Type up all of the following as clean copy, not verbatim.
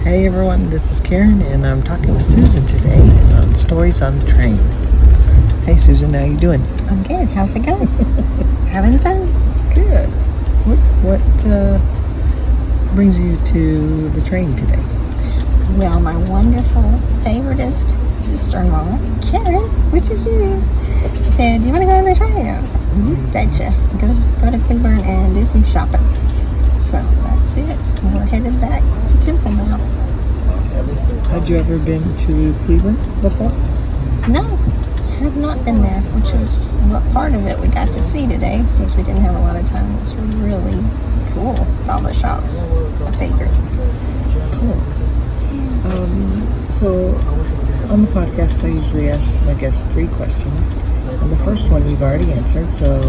Hey everyone, this is Karen and I'm talking with Susan today on Stories on the Train. Hey Susan, how you doing? I'm good. How's it going? Having fun? Good. What brings you to the train today? Well, my wonderful favoritist sister-in-law, Karen, which is you, said, "You want to go on the train?" I was like, "You betcha. Go to Cleburne and do some shopping." So that's it. We're headed back to Temple now. Had you ever been to Cleburne before? No, have not been there, which is what part of it we got to see today since we didn't have a lot of time. It's really cool with all the shops. My favorite. Cool. So on the podcast I usually ask my guests 3 questions. And the first one you've already answered, so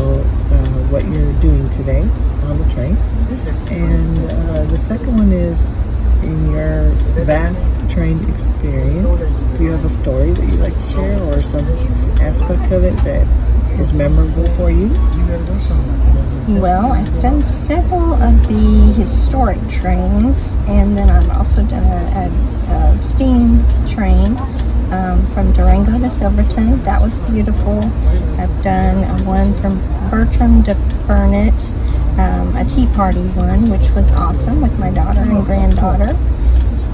what you're doing today on the train. And the second one is, in your vast train experience, do you have a story that you'd like to share or some aspect of it that is memorable for you? Well, I've done several of the historic trains, and then I've also done a steam train from Durango to Silverton. That was beautiful. I've done one from Bertram to Burnett, a tea party one, which was awesome with my daughter and granddaughter.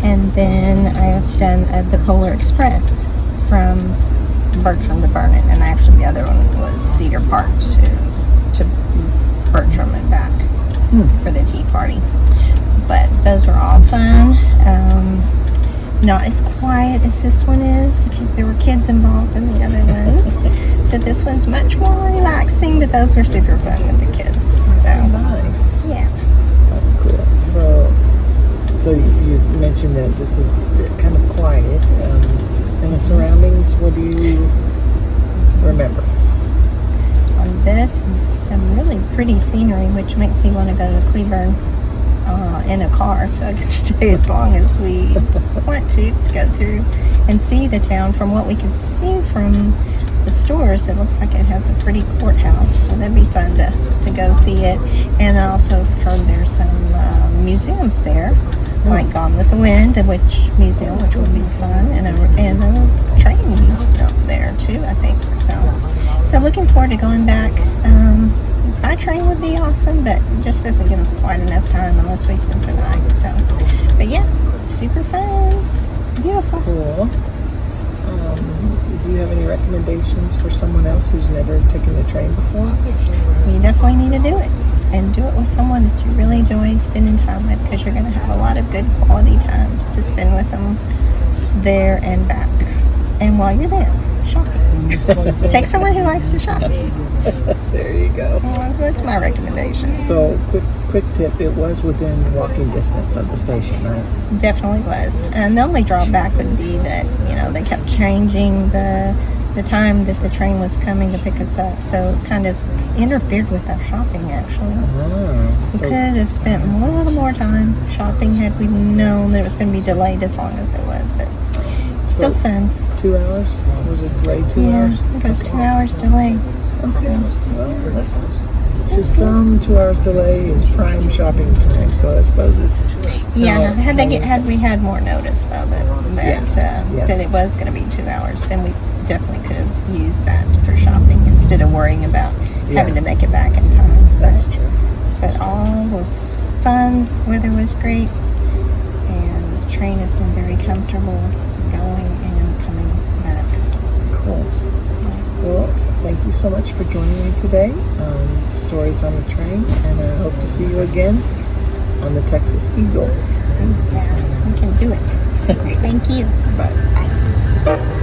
And then I've done the Polar Express from Bertram to Burnett, and actually the other one was Cedar Park to Bertram and back for the tea party. But those were all fun. Not as quiet as this one is because there were kids involved in the other ones. So this one's much more relaxing, but those were super fun with the kids. So Nice. yeah. That's cool. So you mentioned that this is kind of quiet. And the surroundings, what do you remember? On this, some really pretty scenery, which makes me want to go to Cleburne in a car, so I can stay as long as we want to go through and see the town. From what we can see from the stores, it looks like it has a pretty courthouse, so that'd be fun to go see it. And I also heard there's some museums there, like Gone with the Wind, which will be fun, and a train museum there too, I think. So looking forward to going back. By train would be awesome, but it just doesn't give us quite enough time unless we spend the night. So, but yeah, super fun, beautiful. Cool. Do you have any recommendations for someone else who's never taken the train before? You definitely need to do it, and do it with someone that you really enjoy spending time with, because you're going to have a lot of good quality time to spend with them there and back. And while you're there, shopping. Take someone who likes to shop. There you go. Well, so that's my recommendation. So, quick tip, it was within walking distance of the station, right? Definitely was. And the only drawback would be that, they kept changing the time that the train was coming to pick us up. So it kind of interfered with our shopping, actually. We could have spent a little more time shopping had we known that it was going to be delayed as long as it was. But still fun. 2 hours? Was it delayed 2 Yeah, hours? it was 2 hours delayed. Okay. Well, to some, 2 hours delay is prime shopping time, so I suppose it's... Yeah, had we had more notice though that it was going to be 2 hours, then we definitely could have used that for shopping instead of worrying about having to make it back in time. That's true. But all was fun, weather was great, and the train has been very comfortable going and coming back. Cool. Well, thank you so much for joining me today on Stories on the Train, and I hope to see you again on the Texas Eagle. Yeah, we can do it. Thank you. Bye. Bye.